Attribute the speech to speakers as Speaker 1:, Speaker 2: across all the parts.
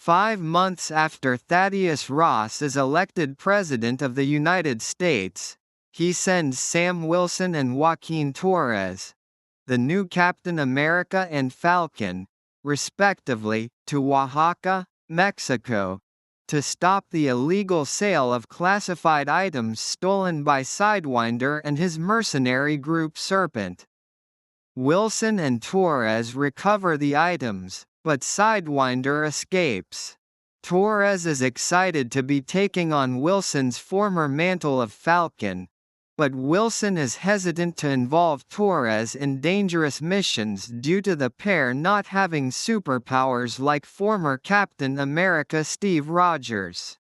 Speaker 1: 5 months after Thaddeus Ross is elected President of the United States, he sends Sam Wilson and Joaquin Torres, the new Captain America and Falcon, respectively, to Oaxaca, Mexico, to stop the illegal sale of classified items stolen by Sidewinder and his mercenary group Serpent. Wilson and Torres recover the items, but Sidewinder escapes. Torres is excited to be taking on Wilson's former mantle of Falcon, but Wilson is hesitant to involve Torres in dangerous missions due to the pair not having superpowers like former Captain America Steve Rogers.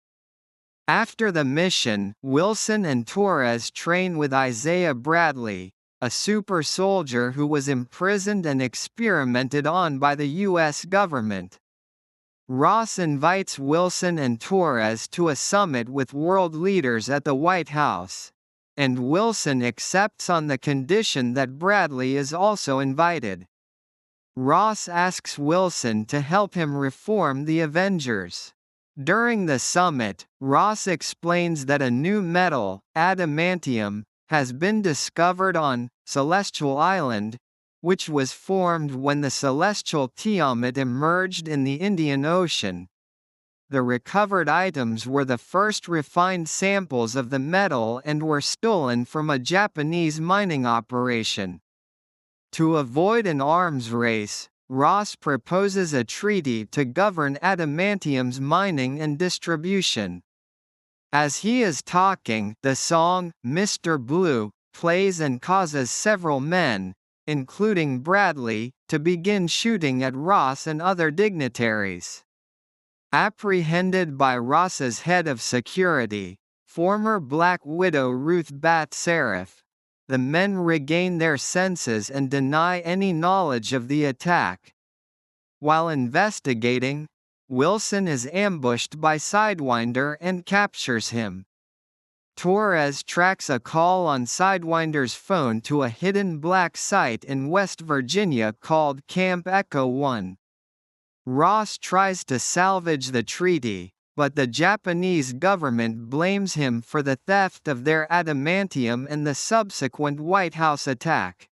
Speaker 1: After the mission, Wilson and Torres train with Isaiah Bradley, a super soldier who was imprisoned and experimented on by the U.S. government. Ross invites Wilson and Torres to a summit with world leaders at the White House, and Wilson accepts on the condition that Bradley is also invited. Ross asks Wilson to help him reform the Avengers. During the summit, Ross explains that a new metal, adamantium, has been discovered on Celestial Island, which was formed when the celestial Tiamat emerged in the Indian Ocean. The recovered items were the first refined samples of the metal and were stolen from a Japanese mining operation. To avoid an arms race, Ross proposes a treaty to govern adamantium's mining and distribution. As he is talking, the song, "Mr. Blue," plays and causes several men, including Bradley, to begin shooting at Ross and other dignitaries. Apprehended by Ross's head of security, former Black Widow Ruth Bat Seraph, the men regain their senses and deny any knowledge of the attack. While investigating, Wilson is ambushed by Sidewinder and captures him. Torres tracks a call on Sidewinder's phone to a hidden black site in West Virginia called Camp Echo 1. Ross tries to salvage the treaty, but the Japanese government blames him for the theft of their adamantium and the subsequent White House attack.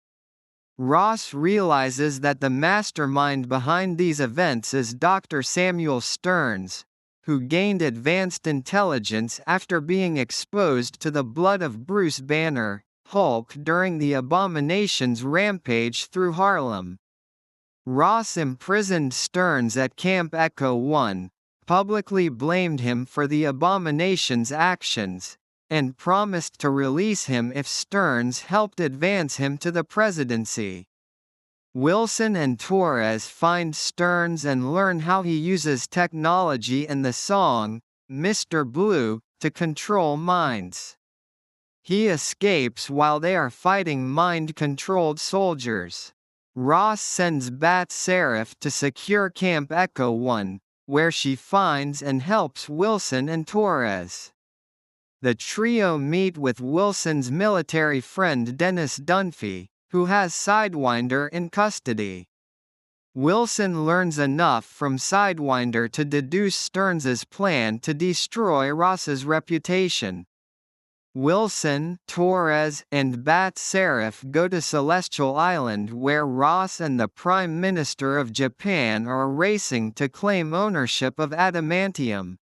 Speaker 1: Ross realizes that the mastermind behind these events is Dr. Samuel Stearns, who gained advanced intelligence after being exposed to the blood of Bruce Banner, Hulk, during the Abomination's rampage through Harlem. Ross imprisoned Stearns at Camp Echo 1, publicly blamed him for the Abomination's actions, and promised to release him if Stearns helped advance him to the presidency. Wilson and Torres find Stearns and learn how he uses technology and the song, "Mr. Blue," to control minds. He escapes while they are fighting mind-controlled soldiers. Ross sends Bat Seraph to secure Camp Echo 1, where she finds and helps Wilson and Torres. The trio meet with Wilson's military friend Dennis Dunphy, who has Sidewinder in custody. Wilson learns enough from Sidewinder to deduce Stearns's plan to destroy Ross's reputation. Wilson, Torres, and Bat Seraph go to Celestial Island where Ross and the Prime Minister of Japan are racing to claim ownership of adamantium.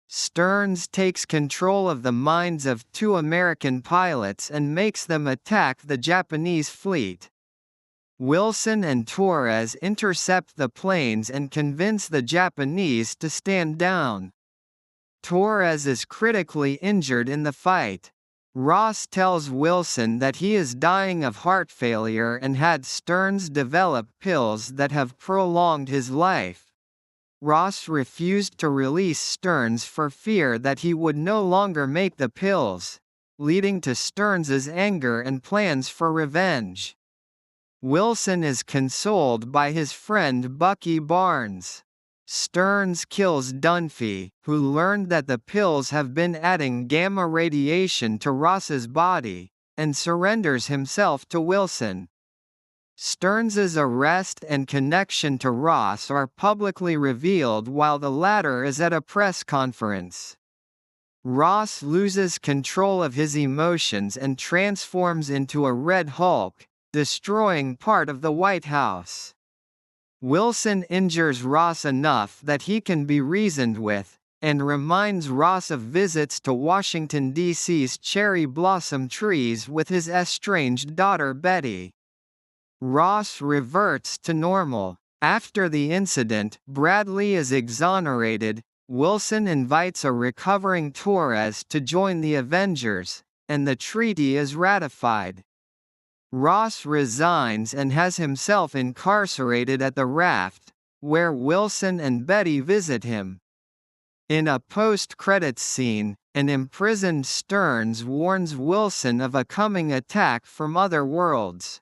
Speaker 1: Stearns takes control of the minds of 2 American pilots and makes them attack the Japanese fleet. Wilson and Torres intercept the planes and convince the Japanese to stand down. Torres is critically injured in the fight. Ross tells Wilson that he is dying of heart failure and had Stearns develop pills that have prolonged his life. Ross refused to release Stearns for fear that he would no longer make the pills, leading to Stearns's anger and plans for revenge. Wilson is consoled by his friend Bucky Barnes. Stearns kills Dunphy, who learned that the pills have been adding gamma radiation to Ross's body, and surrenders himself to Wilson. Stearns's arrest and connection to Ross are publicly revealed while the latter is at a press conference. Ross loses control of his emotions and transforms into a Red Hulk, destroying part of the White House. Wilson injures Ross enough that he can be reasoned with, and reminds Ross of visits to Washington, D.C.'s cherry blossom trees with his estranged daughter Betty. Ross reverts to normal. After the incident, Bradley is exonerated. Wilson invites a recovering Torres to join the Avengers, and the treaty is ratified. Ross resigns and has himself incarcerated at the Raft, where Wilson and Betty visit him. In a post-credits scene, an imprisoned Stearns warns Wilson of a coming attack from other worlds.